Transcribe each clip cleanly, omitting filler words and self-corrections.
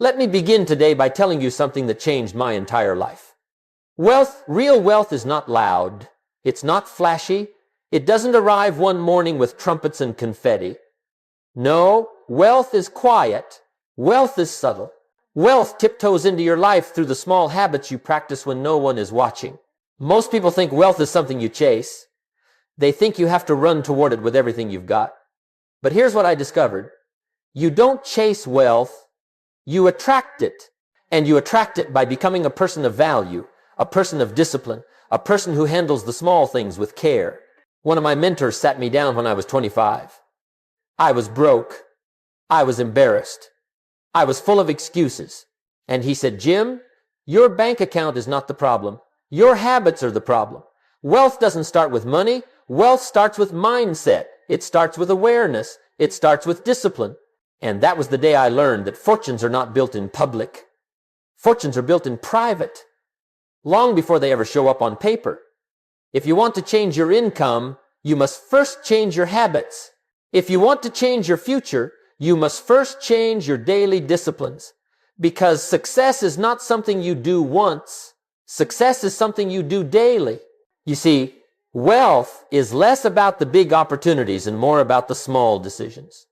Let me begin today by telling you something that changed my entire life. Wealth, real wealth, is not loud. It's not flashy. It doesn't arrive one morning with trumpets and confetti. No, wealth is quiet. Wealth is subtle. Wealth tiptoes into your life through the small habits you practice when no one is watching. Most people think wealth is something you chase. They think you have to run toward it with everything you've got. But here's what I discovered. You don't chase wealth. You attract it. And you attract it by becoming a person of value, a person of discipline, a person who handles the small things with care. One of my mentors sat me down when I was 25. I was broke. I was embarrassed. I was full of excuses. And he said, Jim, your bank account is not the problem. Your habits are the problem. Wealth doesn't start with money. Wealth starts with mindset. It starts with awareness. It starts with discipline. And that was the day I learned that fortunes are not built in public. Fortunes are built in private, long before they ever show up on paper. If you want to change your income, you must first change your habits. If you want to change your future, you must first change your daily disciplines. Because success is not something you do once. Success is something you do daily. You see, wealth is less about the big opportunities and more about the small decisions.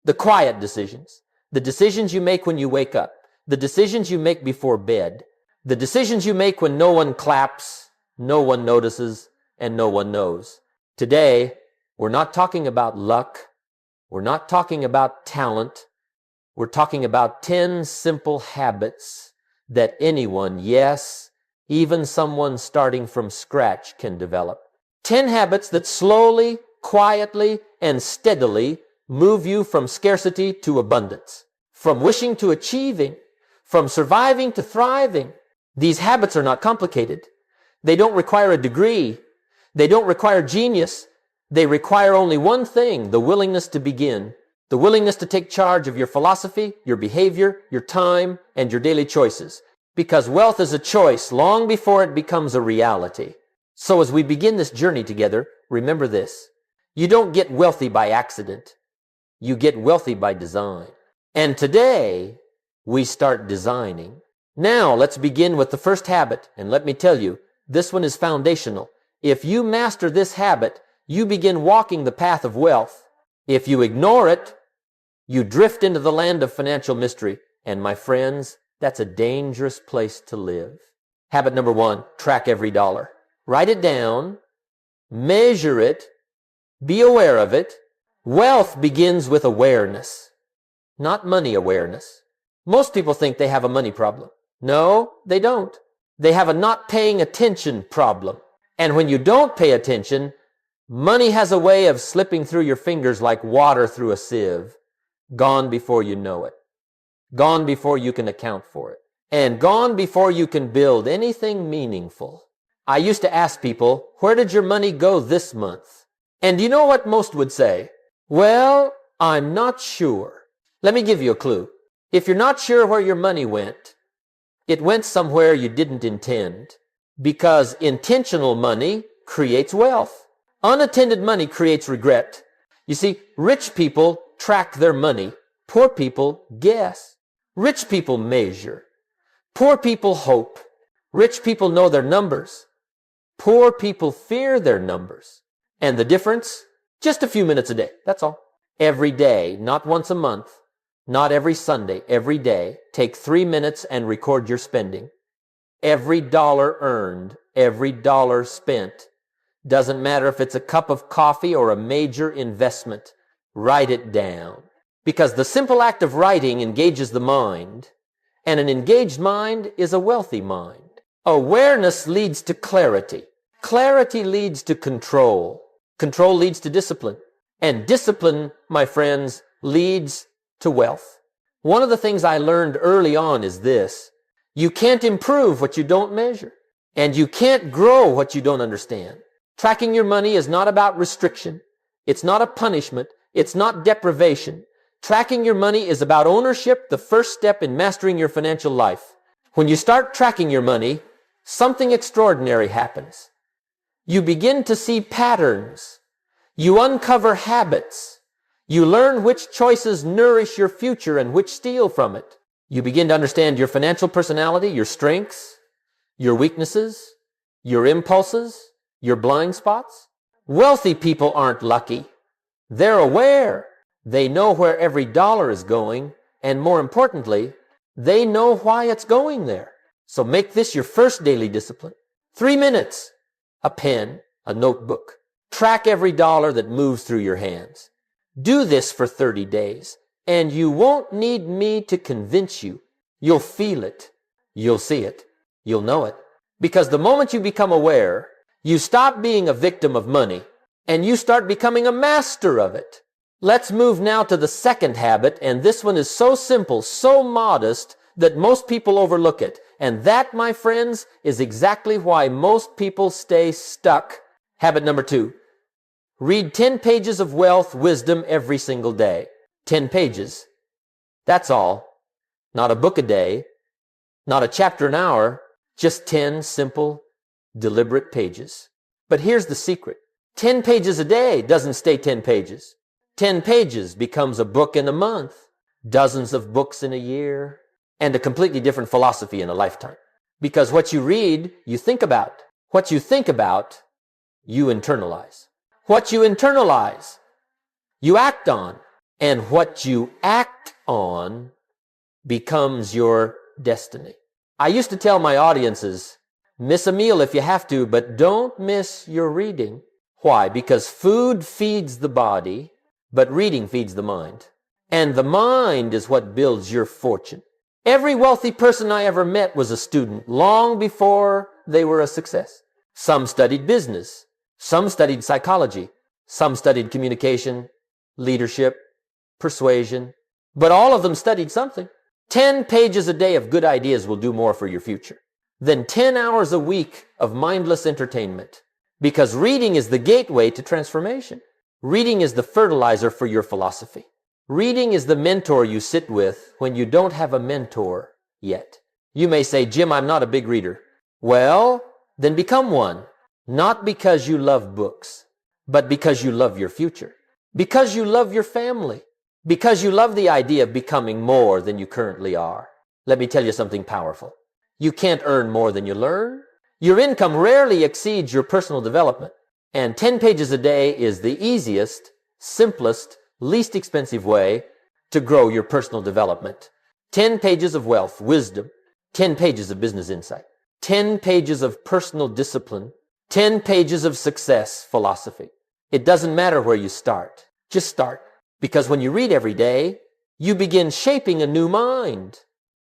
The quiet decisions. The decisions you make when you wake up. The decisions you make before bed. The decisions you make when no one claps, no one notices, and no one knows. Today, we're not talking about luck. We're not talking about talent. We're talking about 10 simple habits that anyone, yes, even someone starting from scratch, can develop. 10 habits that slowly, quietly, and steadily move you from scarcity to abundance, from wishing to achieving, from surviving to thriving. These habits are not complicated. They don't require a degree. They don't require genius. They require only one thing, the willingness to begin, the willingness to take charge of your philosophy, your behavior, your time, and your daily choices. Because wealth is a choice long before it becomes a reality. So as we begin this journey together, remember this. You don't get wealthy by accident. You get wealthy by design. And today, we start designing. Now, let's begin with the first habit. And let me tell you, this one is foundational. If you master this habit, you begin walking the path of wealth. If you ignore it, you drift into the land of financial mystery. And my friends, that's a dangerous place to live. Habit number 1, track every dollar. Write it down, measure it, be aware of it. Wealth begins with awareness, not money awareness. Most people think they have a money problem. No, they don't. They have a not paying attention problem. And when you don't pay attention, money has a way of slipping through your fingers like water through a sieve, gone before you know it, gone before you can account for it, and gone before you can build anything meaningful. I used to ask people, where did your money go this month? And you know what most would say? Well, I'm not sure. Let me give you a clue. If you're not sure where your money went, it went somewhere you didn't intend. Because intentional money creates wealth. Unattended money creates regret. You see, rich people track their money. Poor people guess. Rich people measure. Poor people hope. Rich people know their numbers. Poor people fear their numbers. And the difference? Just a few minutes a day. That's all. Every day, not once a month, not every Sunday, every day, take 3 minutes and record your spending. Every dollar earned, every dollar spent. Doesn't matter if it's a cup of coffee or a major investment. Write it down. Because the simple act of writing engages the mind, and an engaged mind is a wealthy mind. Awareness leads to clarity. Clarity leads to control. Control leads to discipline. And discipline, my friends, leads to wealth. One of the things I learned early on is this. You can't improve what you don't measure. And you can't grow what you don't understand. Tracking your money is not about restriction. It's not a punishment. It's not deprivation. Tracking your money is about ownership, the first step in mastering your financial life. When you start tracking your money, something extraordinary happens. You begin to see patterns. You uncover habits. You learn which choices nourish your future and which steal from it. You begin to understand your financial personality, your strengths, your weaknesses, your impulses, your blind spots. Wealthy people aren't lucky. They're aware. They know where every dollar is going, and more importantly, they know why it's going there. So make this your first daily discipline. 3 minutes, a pen, a notebook. Track every dollar that moves through your hands. Do this for 30 days, and you won't need me to convince you. You'll feel it. You'll see it. You'll know it. Because the moment you become aware, you stop being a victim of money, and you start becoming a master of it. Let's move now to the second habit, and this one is so simple, so modest, that most people overlook it. And that, my friends, is exactly why most people stay stuck. Habit number 2. Read 10 pages of wealth wisdom every single day. 10 pages. That's all. Not a book a day. Not a chapter an hour. Just 10 simple, deliberate pages. But here's the secret. 10 pages a day doesn't stay 10 pages. 10 pages becomes a book in a month, dozens of books in a year, and a completely different philosophy in a lifetime. Because what you read, you think about. What you think about, you internalize. What you internalize, you act on. And what you act on becomes your destiny. I used to tell my audiences, miss a meal if you have to, but don't miss your reading. Why? Because food feeds the body, but reading feeds the mind. And the mind is what builds your fortune. Every wealthy person I ever met was a student long before they were a success. Some studied business. Some studied psychology. Some studied communication, leadership, persuasion. But all of them studied something. 10 pages a day of good ideas will do more for your future than 10 hours a week of mindless entertainment. Because reading is the gateway to transformation. Reading is the fertilizer for your philosophy. Reading is the mentor you sit with when you don't have a mentor yet. You may say, Jim, I'm not a big reader. Well, then become one. Not because you love books, but because you love your future. Because you love your family. Because you love the idea of becoming more than you currently are. Let me tell you something powerful. You can't earn more than you learn. Your income rarely exceeds your personal development. And 10 pages a day is the easiest, simplest, least expensive way to grow your personal development. 10 pages of wealth, wisdom, 10 pages of business insight, 10 pages of personal discipline, 10 pages of success philosophy. It doesn't matter where you start. Just start. Because when you read every day, you begin shaping a new mind,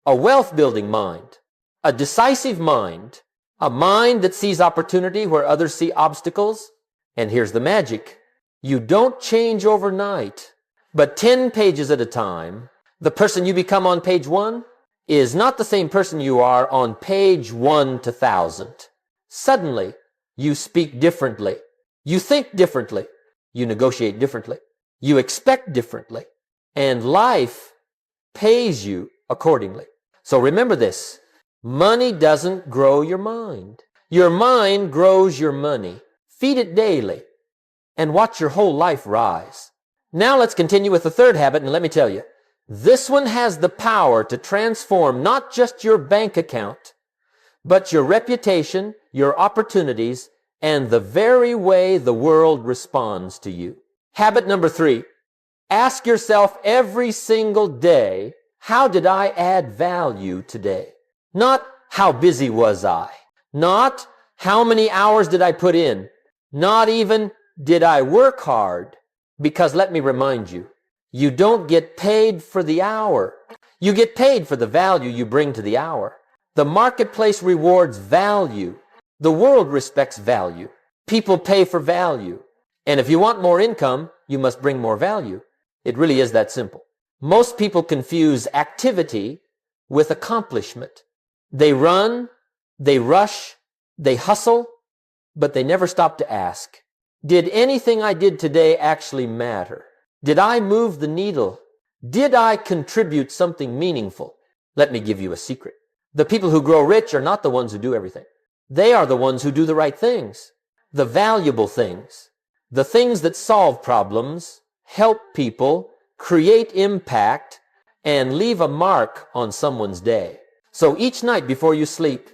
a wealth-building mind, a decisive mind, a mind that sees opportunity where others see obstacles. And here's the magic. You don't change overnight, but 10 pages at a time. The person you become on page 1 is not the same person you are on page 1 to 1,000. Suddenly, you speak differently. You think differently. You negotiate differently. You expect differently. And life pays you accordingly. So remember this. Money doesn't grow your mind. Your mind grows your money. Feed it daily and watch your whole life rise. Now let's continue with the third habit, and let me tell you, this one has the power to transform not just your bank account, but your reputation, your opportunities, and the very way the world responds to you. Habit number 3, ask yourself every single day, how did I add value today? Not how busy was I? Not how many hours did I put in? Not even did I work hard? Because let me remind you, you don't get paid for the hour. You get paid for the value you bring to the hour. The marketplace rewards value. The world respects value. People pay for value. And if you want more income, you must bring more value. It really is that simple. Most people confuse activity with accomplishment. They run, they rush, they hustle, but they never stop to ask, did anything I did today actually matter? Did I move the needle? Did I contribute something meaningful? Let me give you a secret. The people who grow rich are not the ones who do everything. They are the ones who do the right things, the valuable things, the things that solve problems, help people, create impact, and leave a mark on someone's day. So each night before you sleep,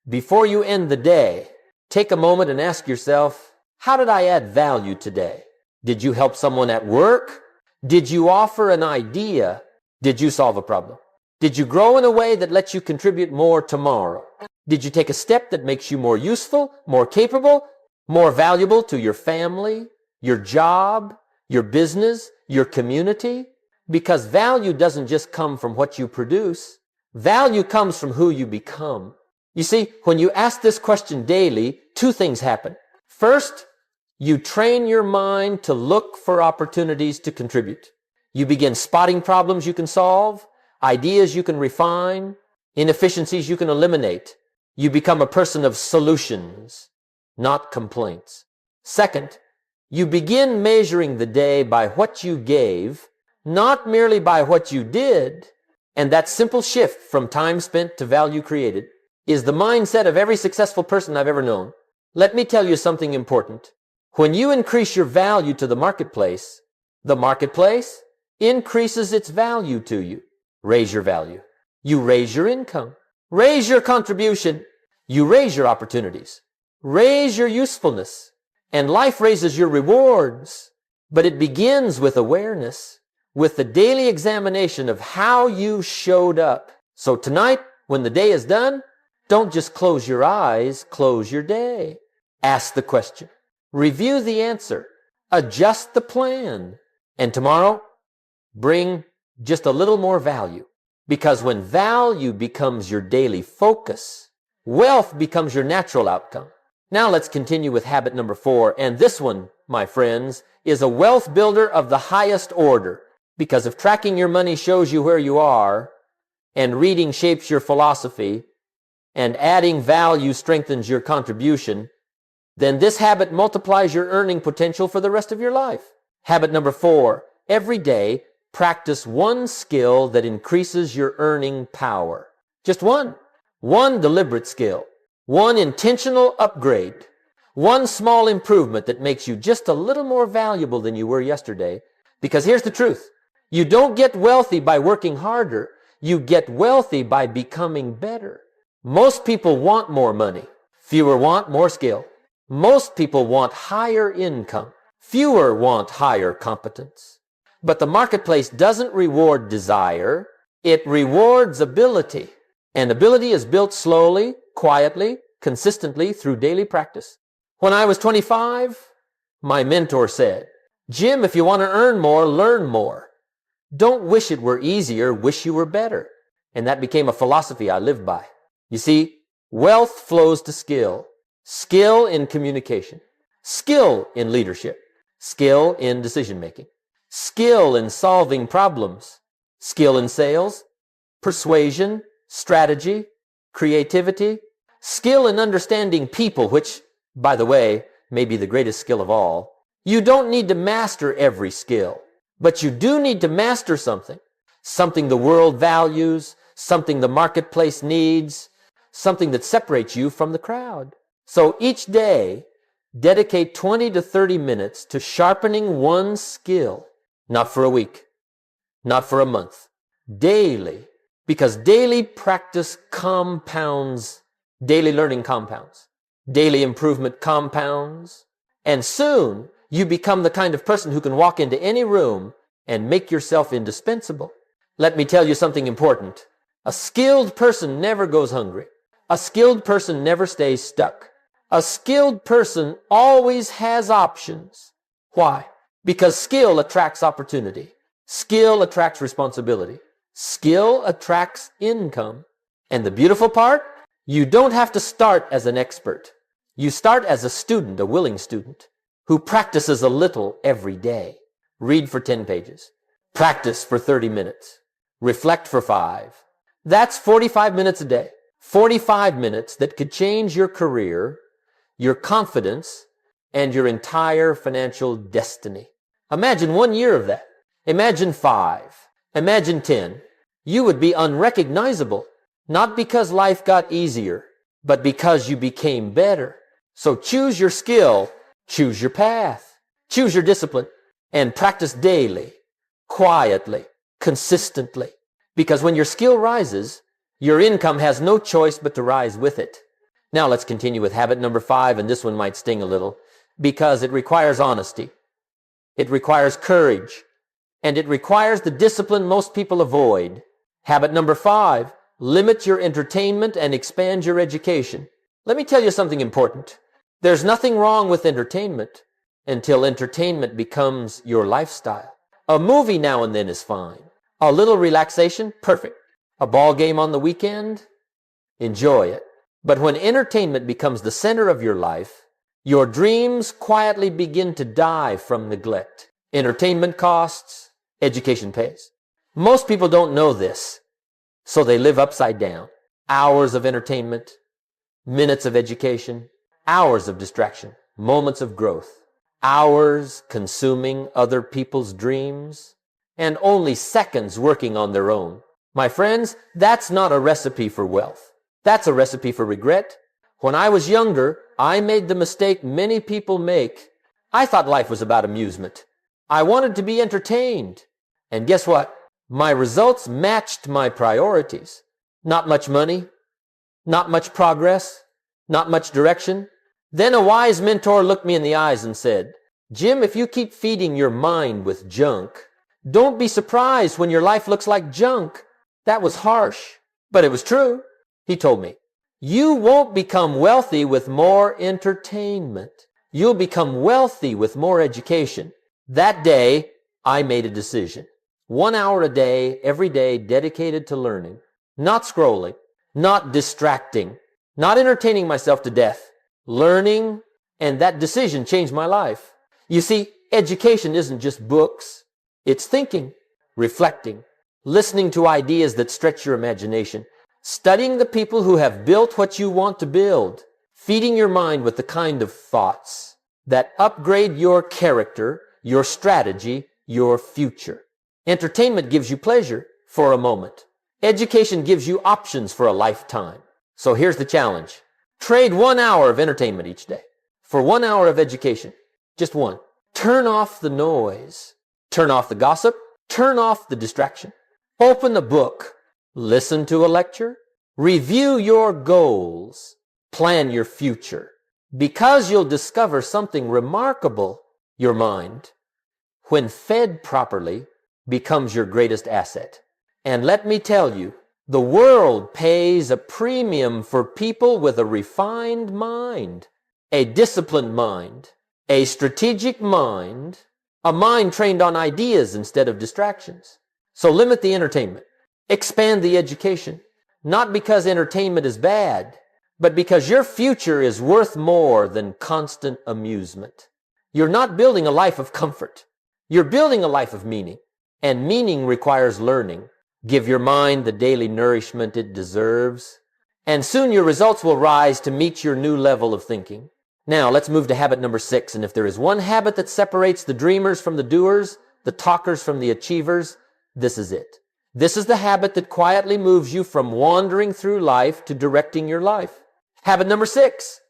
before you end the day, take a moment and ask yourself, how did I add value today? Did you help someone at work? Did you offer an idea? Did you solve a problem? Did you grow in a way that lets you contribute more tomorrow? Did you take a step that makes you more useful, more capable, more valuable to your family, your job, your business, your community? Because value doesn't just come from what you produce. Value comes from who you become. You see, when you ask this question daily, two things happen. First, you train your mind to look for opportunities to contribute. You begin spotting problems you can solve, ideas you can refine, inefficiencies you can eliminate. You become a person of solutions, not complaints. Second, you begin measuring the day by what you gave, not merely by what you did. And that simple shift from time spent to value created is the mindset of every successful person I've ever known. Let me tell you something important. When you increase your value to the marketplace increases its value to you. Raise your value. You raise your income. Raise your contribution. You raise your opportunities. Raise your usefulness. And life raises your rewards. But it begins with awareness, with the daily examination of how you showed up. So tonight, when the day is done, don't just close your eyes, close your day. Ask the question. Review the answer. Adjust the plan. And tomorrow, bring just a little more value. Because when value becomes your daily focus, wealth becomes your natural outcome. Now let's continue with habit number 4. And this one, my friends, is a wealth builder of the highest order. Because if tracking your money shows you where you are, and reading shapes your philosophy, and adding value strengthens your contribution, then this habit multiplies your earning potential for the rest of your life. Habit number 4, every day, practice one skill that increases your earning power. Just one. One deliberate skill. One intentional upgrade. One small improvement that makes you just a little more valuable than you were yesterday. Because here's the truth. You don't get wealthy by working harder. You get wealthy by becoming better. Most people want more money. Fewer want more skill. Most people want higher income. Fewer want higher competence. But the marketplace doesn't reward desire. It rewards ability. And ability is built slowly, quietly, consistently through daily practice. When I was 25, my mentor said, "Jim, if you want to earn more, learn more. Don't wish it were easier, wish you were better." And that became a philosophy I lived by. You see, wealth flows to skill. Skill in communication. Skill in leadership. Skill in decision-making. Skill in solving problems. Skill in sales. Persuasion. Strategy. Creativity. Skill in understanding people, which, by the way, may be the greatest skill of all. You don't need to master every skill, but you do need to master something. Something the world values, something the marketplace needs, something that separates you from the crowd. So each day, dedicate 20 to 30 minutes to sharpening one skill. Not for a week, not for a month. Daily. Because daily practice compounds. Daily learning compounds. Daily improvement compounds. And soon, you become the kind of person who can walk into any room and make yourself indispensable. Let me tell you something important. A skilled person never goes hungry. A skilled person never stays stuck. A skilled person always has options. Why? Because skill attracts opportunity. Skill attracts responsibility. Skill attracts income. And the beautiful part? You don't have to start as an expert. You start as a student, a willing student, who practices a little every day. Read for 10 pages. Practice for 30 minutes. Reflect for 5. That's 45 minutes a day. 45 minutes that could change your career, your confidence, and your entire financial destiny. Imagine 1 year of that. Imagine 5. Imagine 10. You would be unrecognizable, not because life got easier, but because you became better. So choose your skill, choose your path, choose your discipline, and practice daily, quietly, consistently. Because when your skill rises, your income has no choice but to rise with it. Now let's continue with habit number 5, and this one might sting a little, because it requires honesty. It requires courage, and it requires the discipline most people avoid. Habit number 5, limit your entertainment and expand your education. Let me tell you something important. There's nothing wrong with entertainment until entertainment becomes your lifestyle. A movie now and then is fine. A little relaxation, perfect. A ball game on the weekend, enjoy it. But when entertainment becomes the center of your life, your dreams quietly begin to die from neglect. Entertainment costs, education pays. Most people don't know this, so they live upside down. Hours of entertainment, minutes of education, hours of distraction, moments of growth, hours consuming other people's dreams, and only seconds working on their own. My friends, that's not a recipe for wealth. That's a recipe for regret. When I was younger, I made the mistake many people make. I thought life was about amusement. I wanted to be entertained. And guess what? My results matched my priorities. Not much money, not much progress, not much direction. Then a wise mentor looked me in the eyes and said, "Jim, if you keep feeding your mind with junk, don't be surprised when your life looks like junk." That was harsh, but it was true. He told me, "You won't become wealthy with more entertainment. You'll become wealthy with more education." That day, I made a decision. 1 hour a day, every day, dedicated to learning. Not scrolling, not distracting, not entertaining myself to death. Learning, and that decision changed my life. You see, education isn't just books. It's thinking, reflecting, listening to ideas that stretch your imagination, studying the people who have built what you want to build, feeding your mind with the kind of thoughts that upgrade your character, your strategy, your future. Entertainment gives you pleasure for a moment. Education gives you options for a lifetime. So here's the challenge. Trade 1 hour of entertainment each day for 1 hour of education. Just one. Turn off the noise. Turn off the gossip. Turn off the distraction. Open a book. Listen to a lecture. Review your goals. Plan your future. Because you'll discover something remarkable, your mind, when fed properly, becomes your greatest asset. And let me tell you, the world pays a premium for people with a refined mind, a disciplined mind, a strategic mind, a mind trained on ideas instead of distractions. So limit the entertainment. Expand the education. Not because entertainment is bad, but because your future is worth more than constant amusement. You're not building a life of comfort. You're building a life of meaning. And meaning requires learning. Give your mind the daily nourishment it deserves, and soon your results will rise to meet your new level of thinking. Now, let's move to habit number 6, and if there is one habit that separates the dreamers from the doers, the talkers from the achievers, this is it. This is the habit that quietly moves you from wandering through life to directing your life. Habit number 6,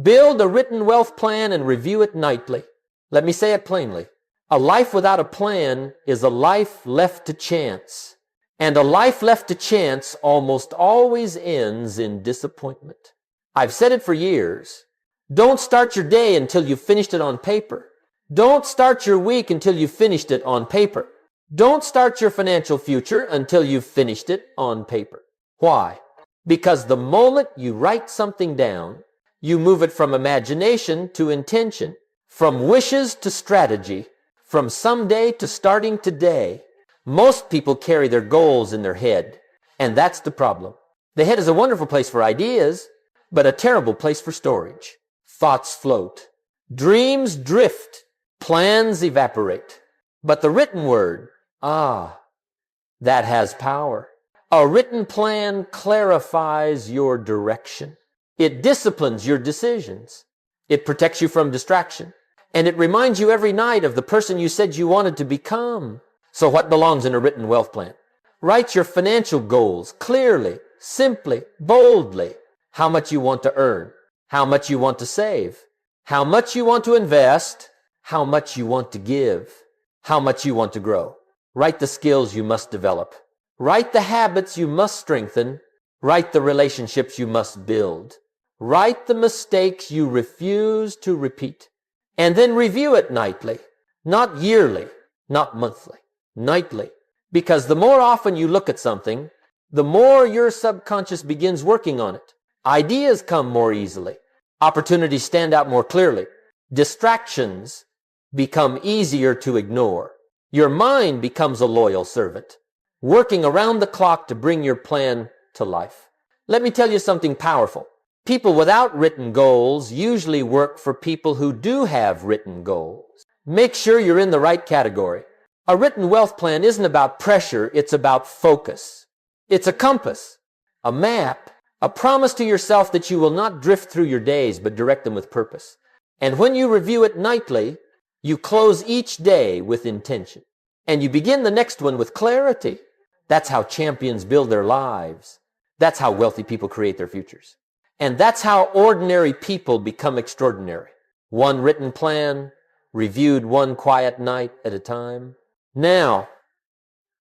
build a written wealth plan and review it nightly. Let me say it plainly. A life without a plan is a life left to chance. And a life left to chance almost always ends in disappointment. I've said it for years. Don't start your day until you've finished it on paper. Don't start your week until you've finished it on paper. Don't start your financial future until you've finished it on paper. Why? Because the moment you write something down, you move it from imagination to intention, from wishes to strategy, from someday to starting today. Most people carry their goals in their head, and that's the problem. The head is a wonderful place for ideas, but a terrible place for storage. Thoughts float. Dreams drift. Plans evaporate. But the written word, that has power. A written plan clarifies your direction. It disciplines your decisions. It protects you from distraction. And it reminds you every night of the person you said you wanted to become. So what belongs in a written wealth plan? Write your financial goals clearly, simply, boldly. How much you want to earn, how much you want to save, how much you want to invest, how much you want to give, how much you want to grow. Write the skills you must develop. Write the habits you must strengthen. Write the relationships you must build. Write the mistakes you refuse to repeat. And then review it nightly. Not yearly, not monthly, nightly. Because the more often you look at something, the more your subconscious begins working on it. Ideas come more easily. Opportunities stand out more clearly. Distractions become easier to ignore. Your mind becomes a loyal servant, working around the clock to bring your plan to life. Let me tell you something powerful. People without written goals usually work for people who do have written goals. Make sure you're in the right category. A written wealth plan isn't about pressure, it's about focus. It's a compass, a map, a promise to yourself that you will not drift through your days, but direct them with purpose. And when you review it nightly, you close each day with intention. And you begin the next one with clarity. That's how champions build their lives. That's how wealthy people create their futures. And that's how ordinary people become extraordinary. One written plan, reviewed one quiet night at a time. Now,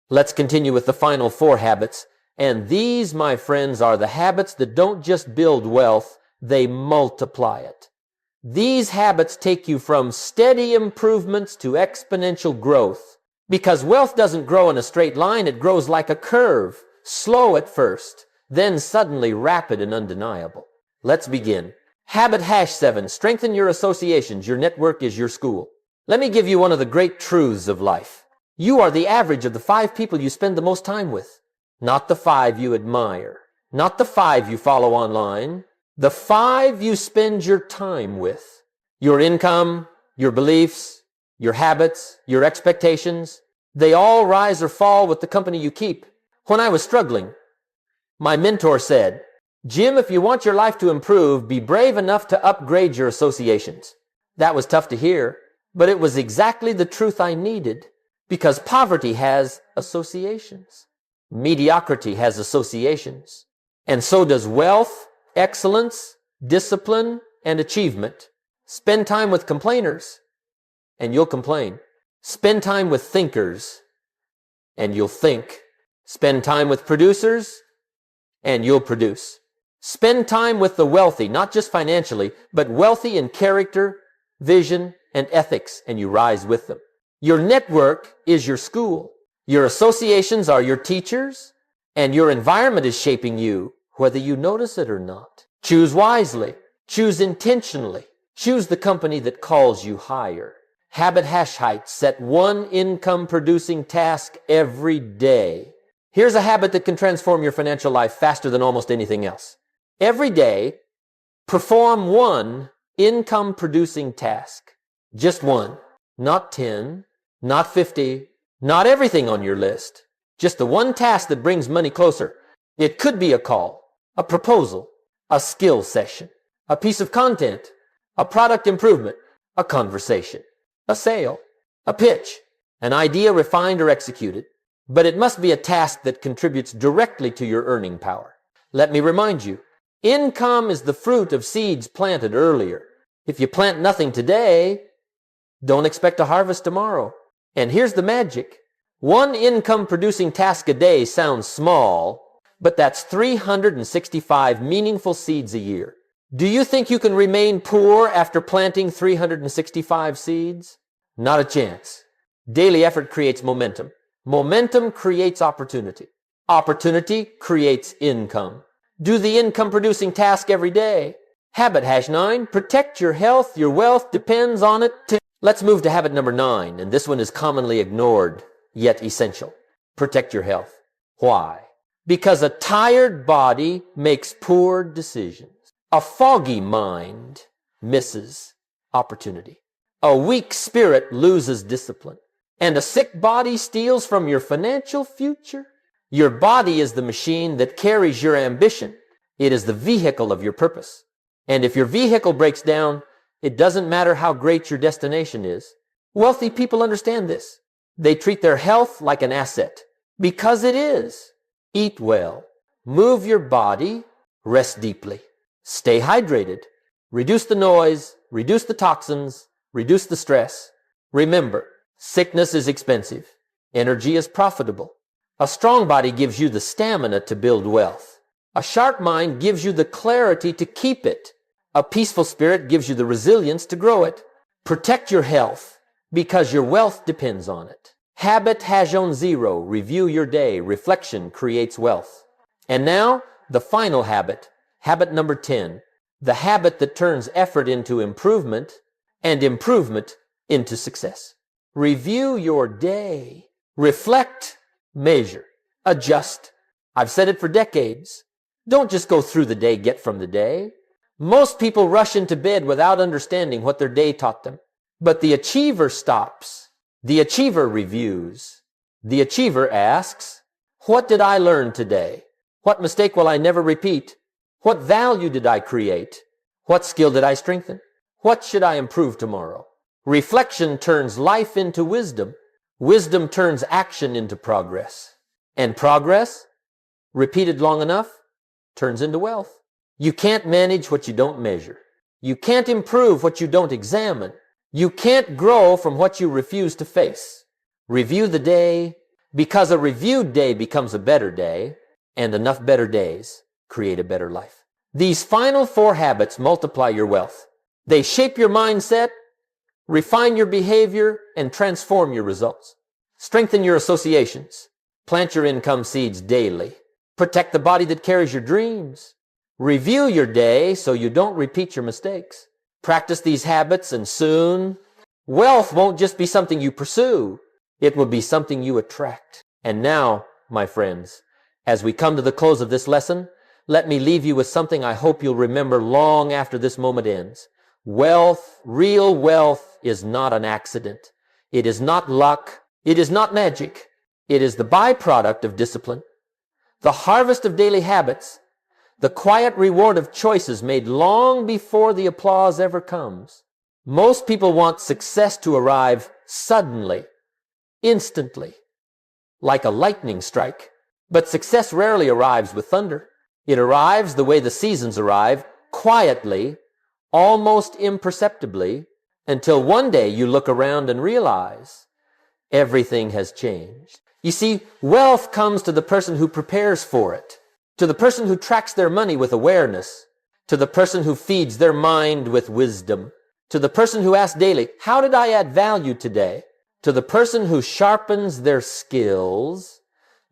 let's continue with the final 4 habits. And these, my friends, are the habits that don't just build wealth, they multiply it. These habits take you from steady improvements to exponential growth. Because wealth doesn't grow in a straight line, it grows like a curve, slow at first, then suddenly rapid and undeniable. Let's begin. Habit #7, strengthen your associations. Your network is your school. Let me give you one of the great truths of life. You are the average of the 5 people you spend the most time with. Not the 5 you admire. Not the 5 you follow online. The 5 you spend your time with. Your income, your beliefs, your habits, your expectations, they all rise or fall with the company you keep. When I was struggling, my mentor said, "Jim, if you want your life to improve, be brave enough to upgrade your associations." That was tough to hear, but it was exactly the truth I needed, because poverty has associations. Mediocrity has associations. And so does wealth, excellence, discipline, and achievement. Spend time with complainers, and you'll complain. Spend time with thinkers, and you'll think. Spend time with producers, and you'll produce. Spend time with the wealthy, not just financially, but wealthy in character, vision, and ethics, and you rise with them. Your network is your school. Your associations are your teachers, and your environment is shaping you, whether you notice it or not. Choose wisely. Choose intentionally. Choose the company that calls you higher. Habit #8, set one income-producing task every day. Here's a habit that can transform your financial life faster than almost anything else. Every day, perform one income-producing task. Just one. Not 10, not 50, not everything on your list. Just the one task that brings money closer. It could be a call, a proposal, a skill session, a piece of content, a product improvement, a conversation, a sale, a pitch, an idea refined or executed. But it must be a task that contributes directly to your earning power. Let me remind you, income is the fruit of seeds planted earlier. If you plant nothing today, don't expect a harvest tomorrow. And here's the magic. One income-producing task a day sounds small, but that's 365 meaningful seeds a year. Do you think you can remain poor after planting 365 seeds? Not a chance. Daily effort creates momentum. Momentum creates opportunity. Opportunity creates income. Do the income-producing task every day. Habit #9, protect your health. Your wealth depends on it too. Let's move to habit number 9, and this one is commonly ignored, yet essential. Protect your health. Why? Because a tired body makes poor decisions. A foggy mind misses opportunity. A weak spirit loses discipline. And a sick body steals from your financial future. Your body is the machine that carries your ambition. It is the vehicle of your purpose. And if your vehicle breaks down, it doesn't matter how great your destination is. Wealthy people understand this. They treat their health like an asset, because it is. Eat well. Move your body. Rest deeply. Stay hydrated. Reduce the noise. Reduce the toxins. Reduce the stress. Remember, sickness is expensive. Energy is profitable. A strong body gives you the stamina to build wealth. A sharp mind gives you the clarity to keep it. A peaceful spirit gives you the resilience to grow it. Protect your health because your wealth depends on it. Habit has on zero. Review your day. Reflection creates wealth. And now, the final habit. Habit number 10. The habit that turns effort into improvement and improvement into success. Review your day. Reflect, measure, adjust. I've said it for decades. Don't just go through the day, get from the day. Most people rush into bed without understanding what their day taught them. But the achiever stops. The achiever reviews. The achiever asks, what did I learn today? What mistake will I never repeat? What value did I create? What skill did I strengthen? What should I improve tomorrow? Reflection turns life into wisdom. Wisdom turns action into progress. And progress, repeated long enough, turns into wealth. You can't manage what you don't measure. You can't improve what you don't examine. You can't grow from what you refuse to face. Review the day, because a reviewed day becomes a better day, and enough better days create a better life. These final 4 habits multiply your wealth. They shape your mindset, refine your behavior, and transform your results. Strengthen your associations. Plant your income seeds daily. Protect the body that carries your dreams. Review your day so you don't repeat your mistakes. Practice these habits and soon, wealth won't just be something you pursue. It will be something you attract. And now, my friends, as we come to the close of this lesson, let me leave you with something I hope you'll remember long after this moment ends. Wealth, real wealth, is not an accident. It is not luck. It is not magic. It is the byproduct of discipline, the harvest of daily habits, the quiet reward of choices made long before the applause ever comes. Most people want success to arrive suddenly, instantly, like a lightning strike. But success rarely arrives with thunder. It arrives the way the seasons arrive, quietly, almost imperceptibly, until one day you look around and realize everything has changed. You see, wealth comes to the person who prepares for it, to the person who tracks their money with awareness, to the person who feeds their mind with wisdom, to the person who asks daily, how did I add value today? To the person who sharpens their skills,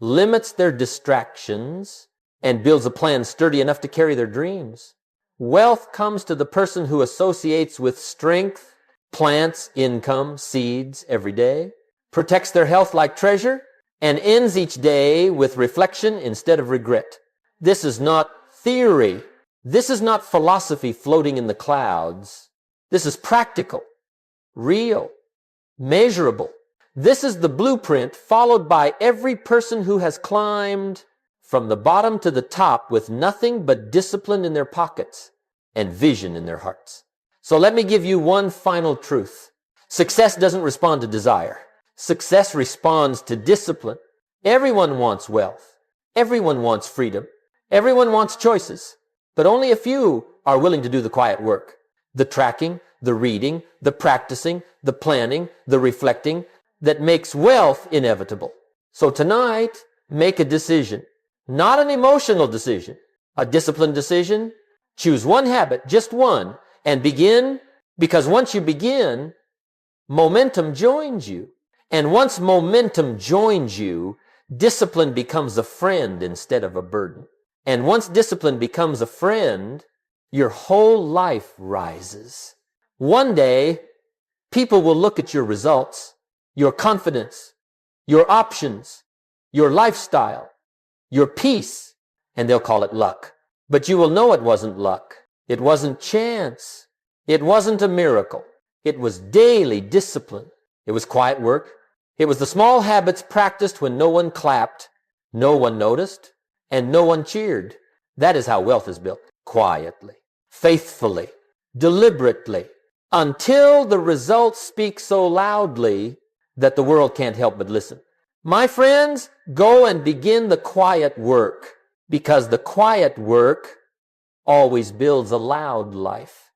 limits their distractions, and builds a plan sturdy enough to carry their dreams. Wealth comes to the person who associates with strength, plants income, seeds every day, protects their health like treasure, and ends each day with reflection instead of regret. This is not theory. This is not philosophy floating in the clouds. This is practical, real, measurable. This is the blueprint followed by every person who has climbed from the bottom to the top with nothing but discipline in their pockets and vision in their hearts. So let me give you one final truth. Success doesn't respond to desire. Success responds to discipline. Everyone wants wealth. Everyone wants freedom. Everyone wants choices. But only a few are willing to do the quiet work. The tracking, the reading, the practicing, the planning, the reflecting that makes wealth inevitable. So tonight, make a decision. Not an emotional decision. A disciplined decision. Choose one habit, just one, and begin, because once you begin, momentum joins you. And once momentum joins you, discipline becomes a friend instead of a burden. And once discipline becomes a friend, your whole life rises. One day, people will look at your results, your confidence, your options, your lifestyle, your peace, and they'll call it luck. But you will know it wasn't luck. It wasn't chance. It wasn't a miracle. It was daily discipline. It was quiet work. It was the small habits practiced when no one clapped, no one noticed, and no one cheered. That is how wealth is built. Quietly, faithfully, deliberately, until the results speak so loudly that the world can't help but listen. My friends, go and begin the quiet work, because the quiet work always builds a loud life.